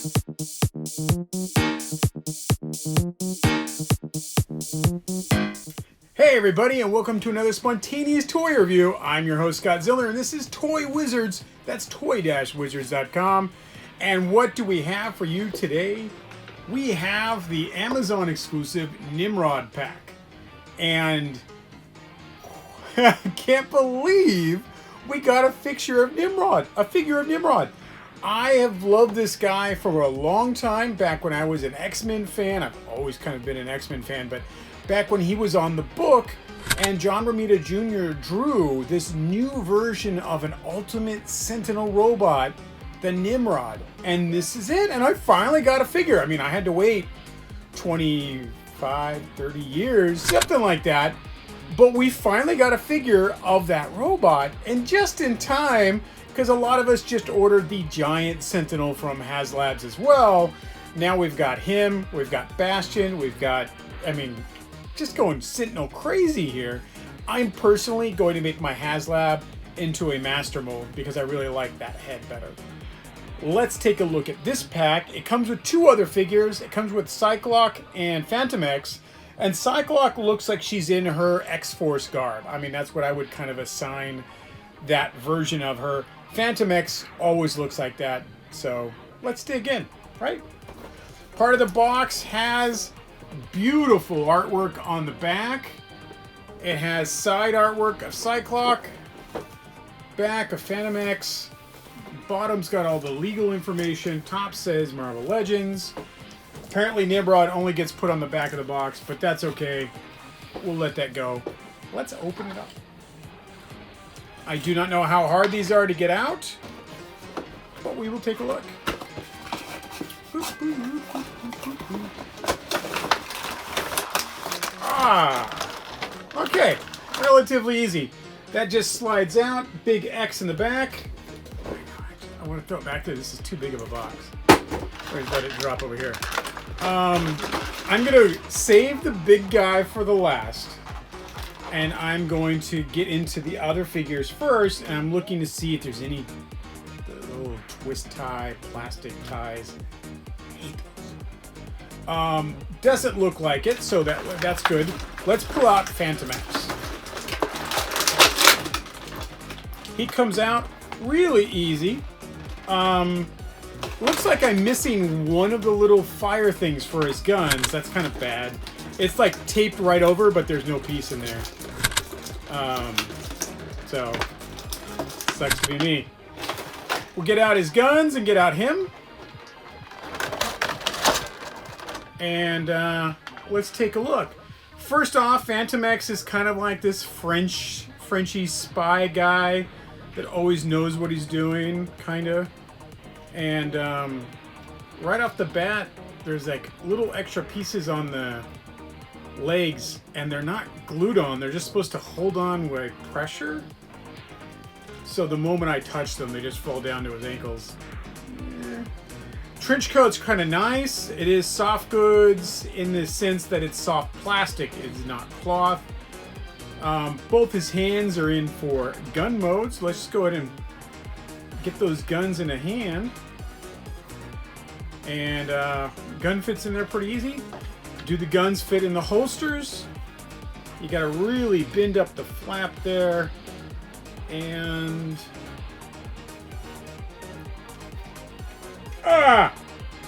Hey everybody, and welcome to another spontaneous toy review. I'm your host Scott Zillner, and this is Toy Wizards. That's toy-wizards.com. And what do we have for you today? We have the Amazon exclusive Nimrod Pack. And I can't believe we got a figure of Nimrod. I have loved this guy for a long time, back when I was an X-Men fan. I've always kind of been an X-Men fan, but back when he was on the book, and John Romita Jr. drew this new version of an Ultimate Sentinel robot, the Nimrod. And this is it, and I finally got a figure. I mean, I had to wait 25, 30 years, something like that. But we finally got a figure of that robot, and just in time, because a lot of us just ordered the giant Sentinel from HasLabs as well. Now we've got him, we've got Bastion, we've got, I mean, just going Sentinel crazy here. I'm personally going to make my HasLab into a master mold because I really like that head better. Let's take a look at this pack. It comes with two other figures. It comes with Cyclock and Phantom X. And Cyclock looks like she's in her X-Force garb. I mean, that's what I would kind of assign that version of her. Phantom X always looks like that. So let's dig in, right? Part of the box has beautiful artwork on the back. It has side artwork of Cyclock, back of Phantom X. Bottom's got all the legal information. Top says Marvel Legends. Apparently Nimrod only gets put on the back of the box, but that's okay. We'll let that go. Let's open it up. I do not know how hard these are to get out, but we will take a look. Okay, relatively easy. That just slides out. Big X in the back. I want to throw it back there. This is too big of a box. Let's let it drop over here. I'm going to save the big guy for the last. And I'm going to get into the other figures first. And I'm looking to see if there's any little twist tie, plastic ties. I hate those. Doesn't look like it, so that's good. Let's pull out Phantom X. He comes out really easy. Looks like I'm missing one of the little fire things for his guns. That's kind of bad. It's like taped right over, but there's no piece in there. So, sucks to be me. We'll get out his guns and get out him. And let's take a look. First off, Phantom X is kind of like this Frenchy spy guy that always knows what he's doing, kind of. And right off the bat, there's like little extra pieces on the legs, and they're not glued on. They're just supposed to hold on with pressure. So the moment I touch them, they just fall down to his ankles. Trench coat's kind of nice. It is soft goods in the sense that it's soft plastic. It's not cloth. Both his hands are in for gun mode, so let's just go ahead and get those guns in a hand. And gun fits in there pretty easy. Do the guns fit in the holsters? You gotta really bend up the flap there. And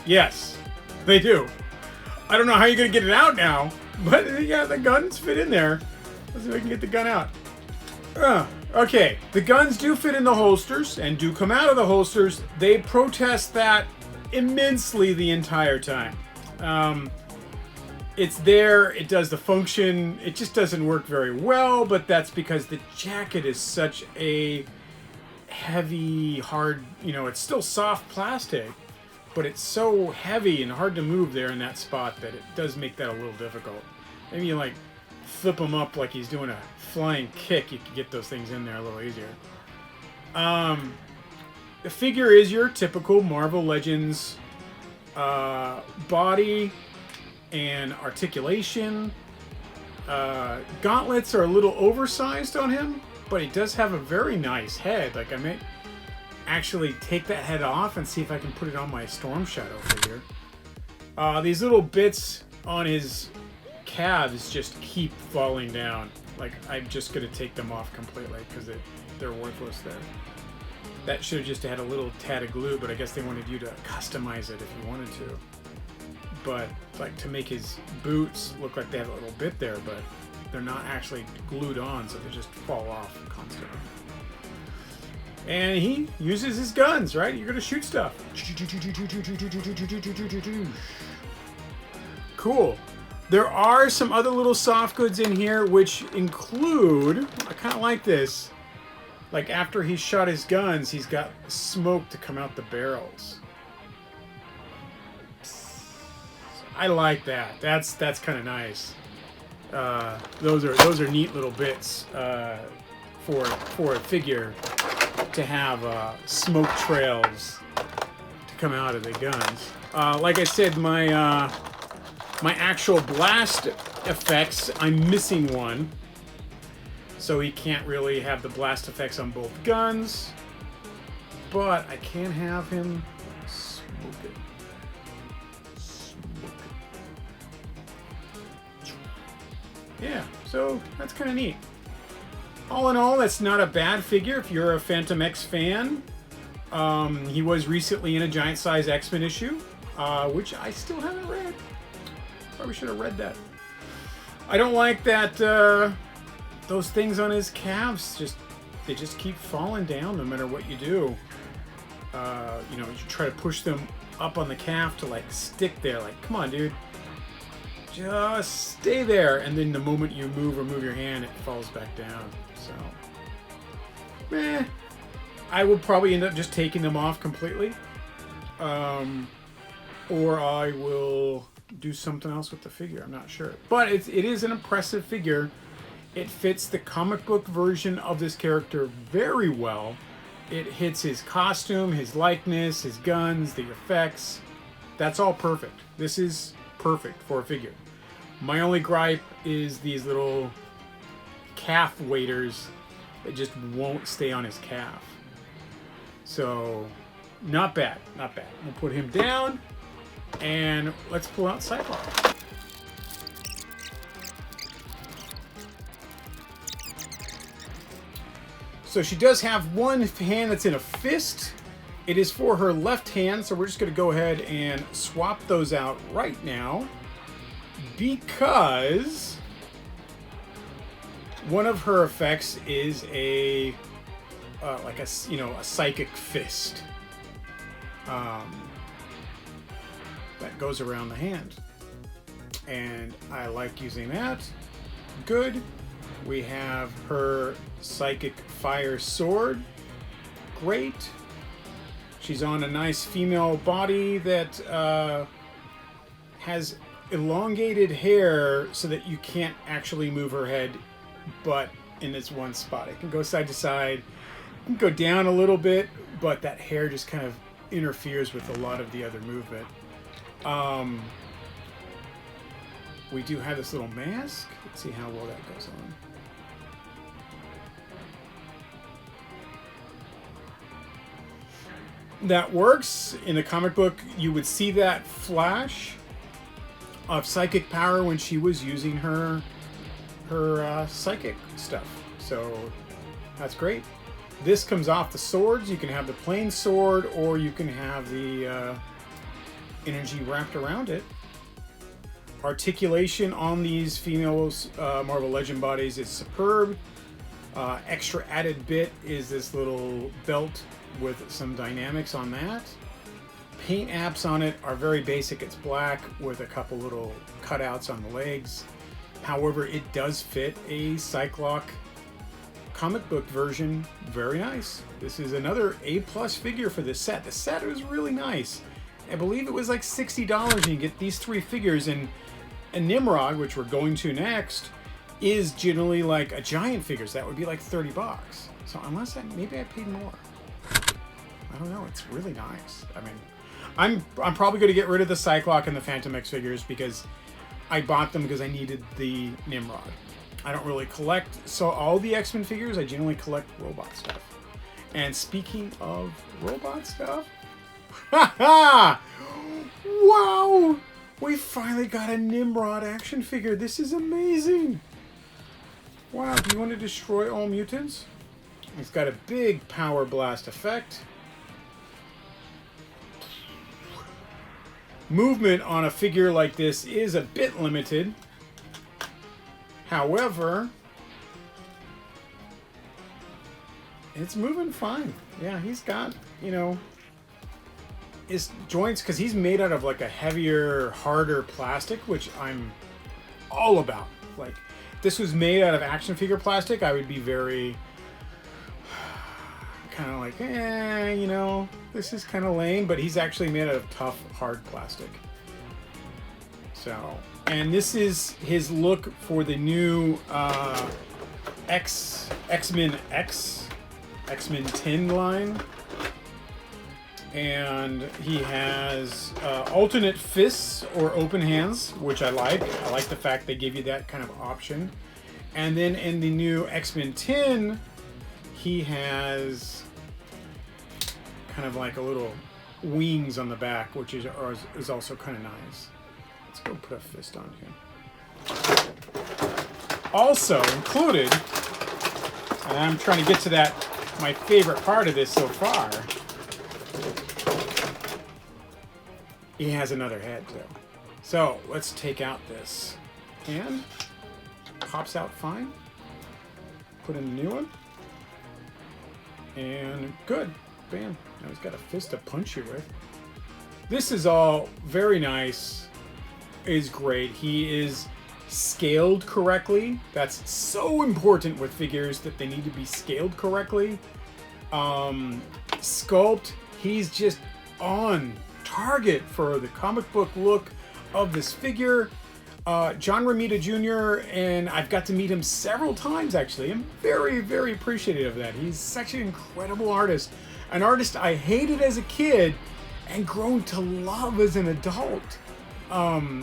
yes, they do. I don't know how you're gonna get it out now, but yeah, the guns fit in there. Let's see if I can get the gun out. Okay, the guns do fit in the holsters and do come out of the holsters. They protest that immensely the entire time. It's there, it does the function, it just doesn't work very well, but that's because the jacket is such a heavy, hard, you know, it's still soft plastic, but it's so heavy and hard to move there in that spot that it does make that a little difficult. Maybe you like flip him up like he's doing a flying kick, you can get those things in there a little easier. The figure is your typical Marvel Legends body and articulation. Gauntlets are a little oversized on him, but he does have a very nice head. Like actually take that head off and see if I can put it on my Storm Shadow figure. These little bits on his calves just keep falling down. Like, I'm just going to take them off completely because they're worthless there. That should have just had a little tad of glue, but I guess they wanted you to customize it if you wanted to. But, like, to make his boots look like they have a little bit there, but they're not actually glued on, so they just fall off constantly. And he uses his guns, right? You're going to shoot stuff. Cool. There are some other little soft goods in here, which include, I kind of like this, like after he shot his guns, he's got smoke to come out the barrels. I like that. That's kind of nice. Those are neat little bits for a figure to have smoke trails to come out of the guns. Like I said, my actual blast effects, I'm missing one. So he can't really have the blast effects on both guns. But I can have him smoke it. Yeah, so that's kind of neat. All in all, that's not a bad figure if you're a Phantom X fan. He was recently in a giant size X-Men issue, which I still haven't read. Probably should have read that. I don't like that those things on his calves they just keep falling down no matter what you do. You know, you try to push them up on the calf to like stick there. Like, come on, dude. Just stay there, and then the moment you move or move your hand, it falls back down. So, I would probably end up just taking them off completely, or I will do something else with the figure. I'm not sure, but it is an impressive figure. It fits the comic book version of this character very well. It hits his costume, his likeness, his guns, the effects. That's all perfect. This is perfect for a figure. My only gripe is these little calf waders that just won't stay on his calf. So, not bad, not bad. We'll put him down, and let's pull out Cyborg. So she does have one hand that's in a fist. It is for her left hand, so we're just going to go ahead and swap those out right now. Because one of her effects is a like a psychic fist that goes around the hand, and I like using that. Good. We have her psychic fire sword. Great. She's on a nice female body that has elongated hair so that you can't actually move her head but in this one spot. It can go side to side, it can go down a little bit, but that hair just kind of interferes with a lot of the other movement. We do have this little mask. Let's see how well that goes on. That works. In the comic book, you would see that flash of psychic power when she was using her psychic stuff. So that's great. This comes off the swords. You can have the plain sword, or you can have the energy wrapped around it. Articulation on these females Marvel Legend bodies is superb. Extra added bit is this little belt with some dynamics on that. Paint apps on it are very basic. It's black with a couple little cutouts on the legs. However, it does fit a Cyclock comic book version very nice. This is another A+ figure for this set. The set was really nice. I believe it was like $60 and you get these 3 figures, and Nimrod, which we're going to next, is generally like a giant figure, so that would be like $30. So unless maybe I paid more. I don't know, it's really nice. I mean, I'm probably going to get rid of the Cyclock and the Phantom X figures because I bought them because I needed the Nimrod. I don't really collect, so all the X-Men figures, I generally collect robot stuff. And speaking of robot stuff, ha! Wow! We finally got a Nimrod action figure. This is amazing. Wow, do you want to destroy all mutants? It's got a big power blast effect. Movement on a figure like this is a bit limited. However, it's moving fine. Yeah, he's got, you know, his joints, because he's made out of like a heavier, harder plastic, which I'm all about. Like, if this was made out of action figure plastic, I would be very kind of like, you know, this is kind of lame, but he's actually made out of tough, hard plastic. So, and this is his look for the new X-Men 10 line. And he has alternate fists or open hands, which I like. I like the fact they give you that kind of option. And then in the new X-Men 10, he has kind of like a little wings on the back, which is also kind of nice. Let's go put a fist on him. Also included, and I'm trying to get to that, my favorite part of this so far, he has another head too. So let's take out this hand. Pops out fine. Put in a new one. And good. Bam. Now he's got a fist to punch you with. This is all very nice. Is great. He is scaled correctly. That's so important with figures, that they need to be scaled correctly. Sculpt, he's just on target for the comic book look of this figure. John Romita Jr., and I've got to meet him several times actually. I'm very, very appreciative of that. He's such an incredible artist. An artist I hated as a kid and grown to love as an adult.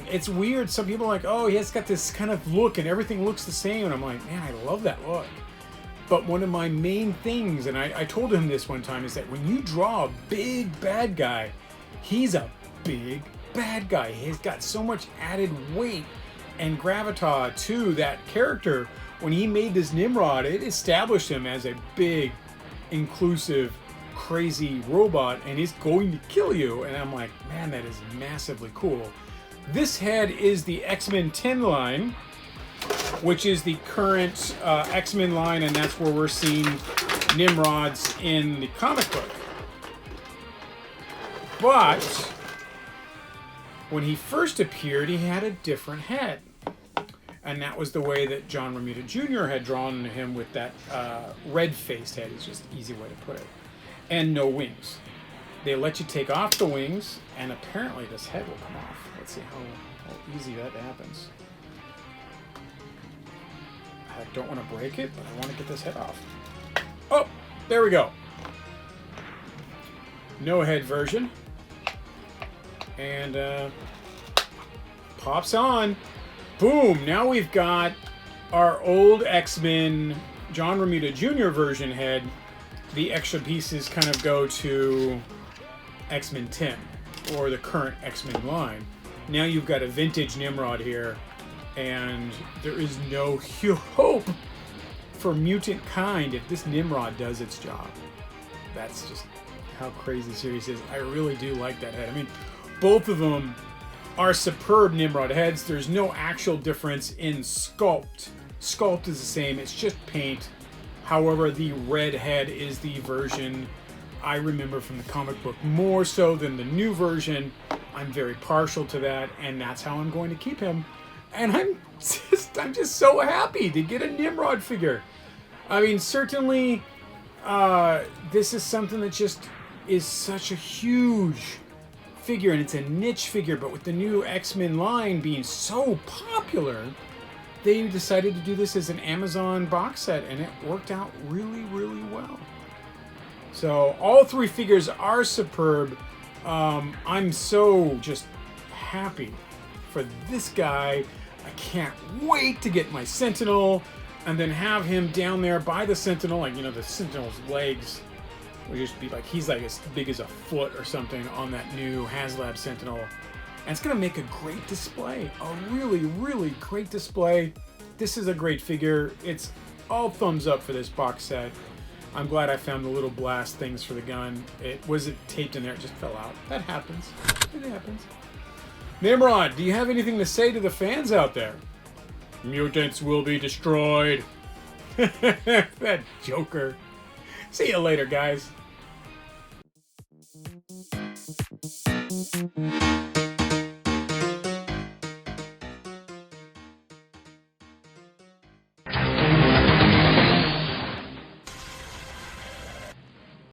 It's weird. Some people are like, oh, he has got this kind of look and everything looks the same. And I'm like, man, I love that look. But one of my main things, and I told him this one time, is that when you draw a big bad guy, he's a big bad guy. He's got so much added weight and gravitas to that character. When he made this Nimrod, it established him as a big, inclusive, crazy robot, and he's going to kill you. And I'm like, man, that is massively cool. This head is the X-Men 10 line, which is the current X-Men line, and that's where we're seeing Nimrods in the comic book. But when he first appeared, he had a different head. And that was the way that John Romita Jr. had drawn him, with that red-faced head, is just an easy way to put it. And no wings. They let you take off the wings, and apparently this head will come off. Let's see how easy that happens. I don't want to break it, but I want to get this head off. Oh, there we go. No head version. And pops on. Boom! Now we've got our old X-Men John Romita Jr. version head. The extra pieces kind of go to X-Men 10, or the current X-Men line. Now you've got a vintage Nimrod here, and there is no hope for mutant kind if this Nimrod does its job. That's just how crazy the series is. I really do like that head. I mean, both of them are superb Nimrod heads. There's no actual difference in sculpt. Sculpt is the same, it's just paint. However, the red head is the version I remember from the comic book more so than the new version. I'm very partial to that, and that's how I'm going to keep him. And I'm just so happy to get a Nimrod figure. I mean, certainly, this is something that just is such a huge figure, and it's a niche figure, but with the new X-Men line being so popular, they decided to do this as an Amazon box set, and it worked out really, really well. So all three figures are superb. I'm so just happy for this guy. I can't wait to get my Sentinel and then have him down there by the Sentinel, like, you know, the Sentinel's legs It'll just be like, he's like as big as a foot or something on that new HasLab Sentinel. And it's going to make a great display. A really, really great display. This is a great figure. It's all thumbs up for this box set. I'm glad I found the little blast things for the gun. It wasn't taped in there, it just fell out. That happens. It happens. Nimrod, do you have anything to say to the fans out there? Mutants will be destroyed. That Joker. See you later, guys.